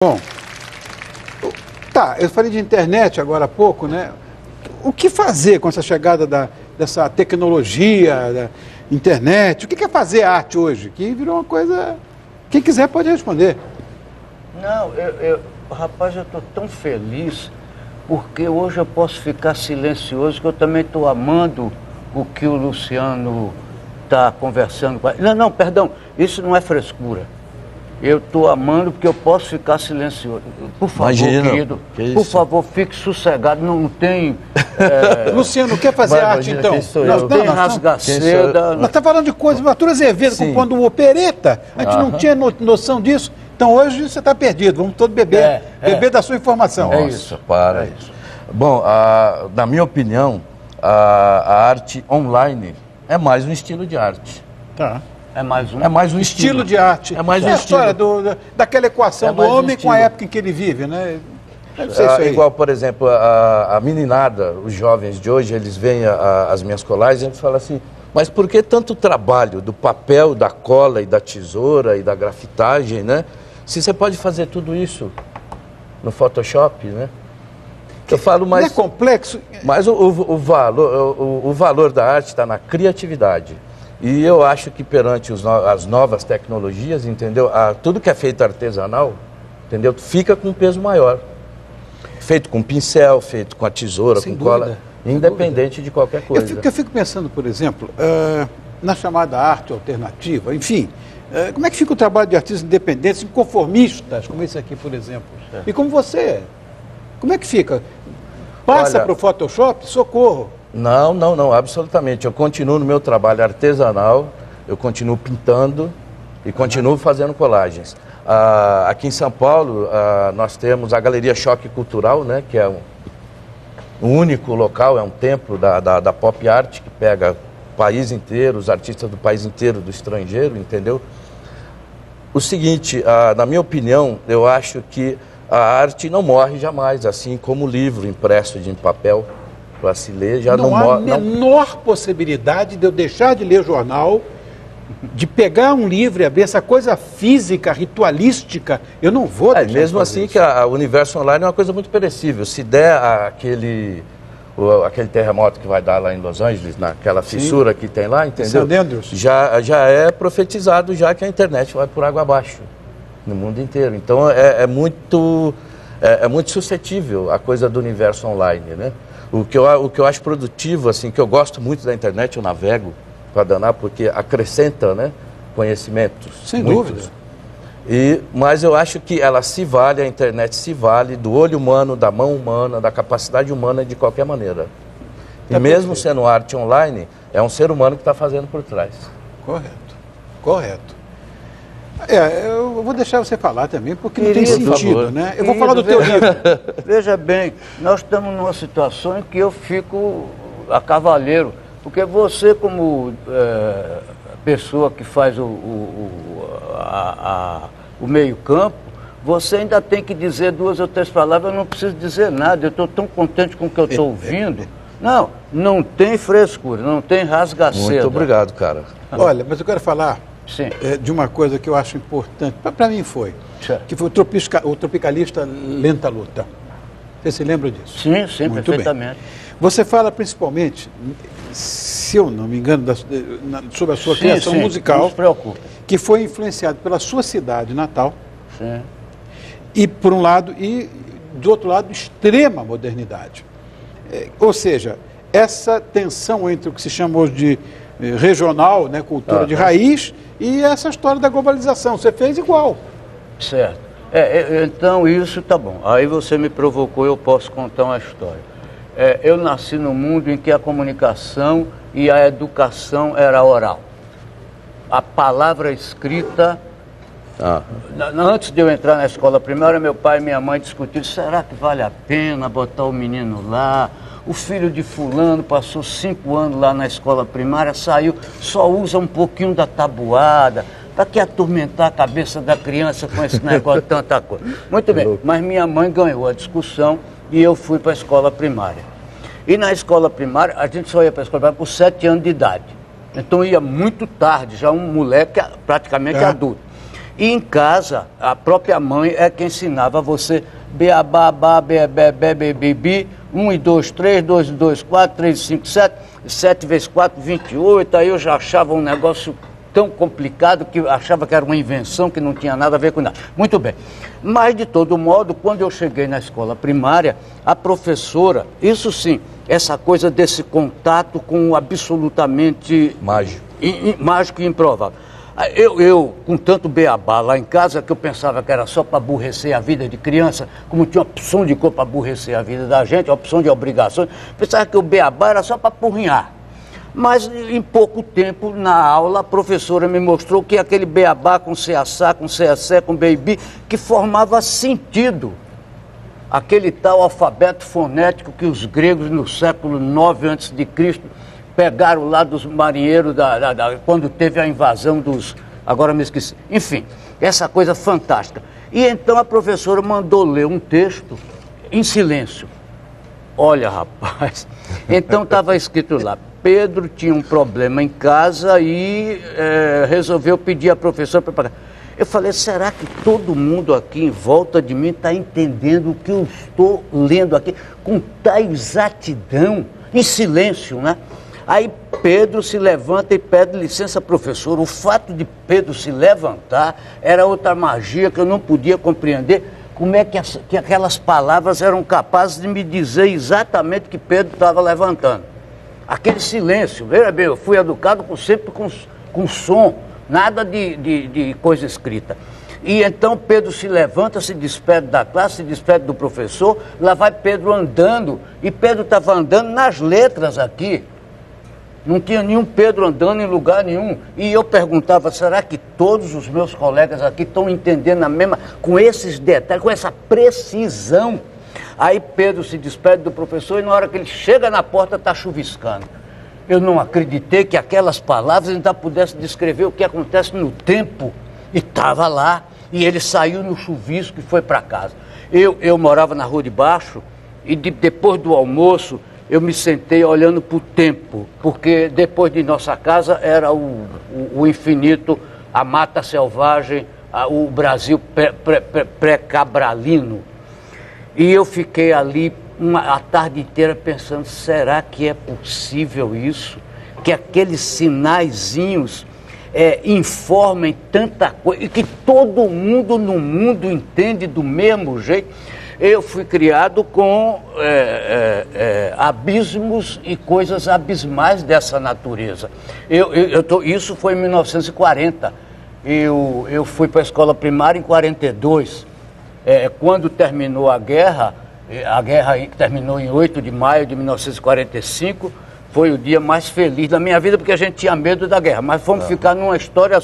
Bom, tá, eu falei de internet agora há pouco, né? O que fazer com essa chegada dessa tecnologia, da internet? O que é fazer arte hoje? Que virou uma coisa... Quem quiser pode responder. Não, rapaz, eu estou tão feliz porque hoje eu posso ficar silencioso, que eu também estou amando o que o Luciano está conversando com a... Não, perdão, isso não é frescura. Eu estou amando porque eu posso ficar silencioso. Por favor, Imagina, querido, por favor, fique sossegado, não tem... Luciano, quer fazer arte, então? Não tem rasgaceda. Nós estamos falando de coisas, Arthur Azevedo, quando o opereta, a gente não tinha noção disso. Então hoje você está perdido, vamos todos beber da sua informação. Nossa, isso. Para. É isso. Bom, na minha opinião, a arte online é mais um estilo de arte. Tá. É mais um estilo de arte. É mais um estilo. A história daquela equação do homem com a época em que ele vive, né? Deve ser isso aí. Igual, por exemplo, a meninada, os jovens de hoje, eles veem as minhas colagens e eles falam assim, mas por que tanto trabalho do papel, da cola e da tesoura e da grafitagem, né? Se você pode fazer tudo isso no Photoshop, né? Eu falo, mas... Não é complexo? Mas o valor da arte está na criatividade. E eu acho que perante as novas tecnologias, entendeu? Tudo que é feito artesanal, entendeu? Fica com um peso maior. Feito com pincel, feito com a tesoura, com cola, independente de qualquer coisa. Eu fico pensando, por exemplo, na chamada arte alternativa, enfim, como é que fica o trabalho de artistas independentes, inconformistas, como esse aqui, por exemplo? E como você, como é que fica? Passa para o Photoshop? Socorro! Não, absolutamente. Eu continuo no meu trabalho artesanal, eu continuo pintando e continuo fazendo colagens. Aqui em São Paulo, nós temos a Galeria Choque Cultural, né, que é um único local, é um templo da pop art, que pega o país inteiro, os artistas do país inteiro, do estrangeiro, entendeu? O seguinte, na minha opinião, eu acho que a arte não morre jamais, assim como o livro impresso em papel. Para se ler, já não há a menor possibilidade de eu deixar de ler jornal, de pegar um livro e abrir essa coisa física, ritualística, eu não vou deixar mesmo assim isso. Que o universo online é uma coisa muito perecível. Se der aquele terremoto que vai dar lá em Los Angeles, naquela fissura que tem lá, entendeu? Já é profetizado já que a internet vai por água abaixo no mundo inteiro. Então é muito suscetível a coisa do universo online, né? O que eu acho produtivo, assim, que eu gosto muito da internet, eu navego para danar, porque acrescenta, né, conhecimentos. Sem dúvida. Mas eu acho que ela se vale, a internet se vale do olho humano, da mão humana, da capacidade humana de qualquer maneira. E mesmo sendo arte online, é um ser humano que está fazendo por trás. Correto. Eu vou deixar você falar também, porque não tem sentido, né? Eu vou falar do teu livro. Veja bem, nós estamos numa situação em que eu fico a cavaleiro, porque você, como pessoa que faz o meio-campo, você ainda tem que dizer 2 ou 3 palavras, eu não preciso dizer nada, eu estou tão contente com o que eu estou ouvindo. Não tem frescura, não tem rasgaceda. Muito obrigado, cara. Olha, mas eu quero falar de uma coisa que eu acho importante, para mim que foi o tropicalista Lenta Luta. Você se lembra disso? Sim, muito perfeitamente. Bem. Você fala principalmente, se eu não me engano, sobre a sua criação musical, não se preocupe, que foi influenciado pela sua cidade natal, sim. E por um lado, e do outro lado, extrema modernidade. Ou seja, essa tensão entre o que se chama hoje de regional, né, cultura de raiz, e essa história da globalização. Você fez igual. Certo. Então isso tá bom. Aí você me provocou, eu posso contar uma história. Eu nasci num mundo em que a comunicação e a educação era oral. A palavra escrita... Antes de eu entrar na escola primária, meu pai e minha mãe discutiram, será que vale a pena botar o menino lá? O filho de fulano passou 5 anos lá na escola primária, saiu, só usa um pouquinho da tabuada, para que atormentar a cabeça da criança com esse negócio de tanta coisa. Muito bem, mas minha mãe ganhou a discussão e eu fui para a escola primária. E na escola primária, a gente só ia para a escola primária por 7 anos de idade. Então ia muito tarde, já um moleque praticamente adulto. E em casa, a própria mãe é que ensinava você beabá, bá, bebê, bebê, bebi, 1 e 2, 3, 2 e 2, 4, 3 e 5, 7, 7 vezes 4, 28, aí eu já achava um negócio tão complicado que eu achava que era uma invenção, que não tinha nada a ver com nada. Muito bem. Mas, de todo modo, quando eu cheguei na escola primária, a professora, isso sim, essa coisa desse contato com o absolutamente Mágico. Mágico e improvável. Eu, com tanto beabá lá em casa, que eu pensava que era só para aborrecer a vida de criança, como tinha opção de cor para aborrecer a vida da gente, opção de obrigações, pensava que o beabá era só para apurrinhar. Mas, em pouco tempo, na aula, a professora me mostrou que aquele beabá com CASA, com CAC, com baby, que formava sentido. Aquele tal alfabeto fonético que os gregos, no século 9 a.C., pegaram lá dos marinheiros, quando teve a invasão dos... Agora me esqueci. Enfim, essa coisa fantástica. E então a professora mandou ler um texto em silêncio. Olha, rapaz, então estava escrito lá, Pedro tinha um problema em casa e resolveu pedir à professora para pagar. Eu falei, será que todo mundo aqui em volta de mim está entendendo o que eu estou lendo aqui com tal exatidão, em silêncio, né? Aí Pedro se levanta e pede licença, professor. O fato de Pedro se levantar era outra magia que eu não podia compreender. Como é que aquelas palavras eram capazes de me dizer exatamente o que Pedro estava levantando? Aquele silêncio, veja bem, eu fui educado sempre com som, nada de coisa escrita. E então Pedro se levanta, se despede da classe, se despede do professor, lá vai Pedro andando, e Pedro estava andando nas letras aqui. Não tinha nenhum Pedro andando em lugar nenhum. E eu perguntava, será que todos os meus colegas aqui estão entendendo a mesma, com esses detalhes, com essa precisão? Aí Pedro se despede do professor e na hora que ele chega na porta está chuviscando. Eu não acreditei que aquelas palavras ainda pudessem descrever o que acontece no tempo. E estava lá, e ele saiu no chuvisco e foi para casa. Eu morava na Rua de Baixo e depois do almoço eu me sentei olhando para o tempo, porque depois de nossa casa era o infinito, a mata selvagem, o Brasil pré-cabralino. E eu fiquei ali a tarde inteira pensando, será que é possível isso? Que aqueles sinaizinhos informem tanta coisa, e que todo mundo no mundo entende do mesmo jeito. Eu fui criado com abismos e coisas abismais dessa natureza. Isso foi em 1940. Eu fui para a escola primária em 42. Quando terminou a guerra terminou em 8 de maio de 1945, foi o dia mais feliz da minha vida, porque a gente tinha medo da guerra. Mas fomos ficar numa história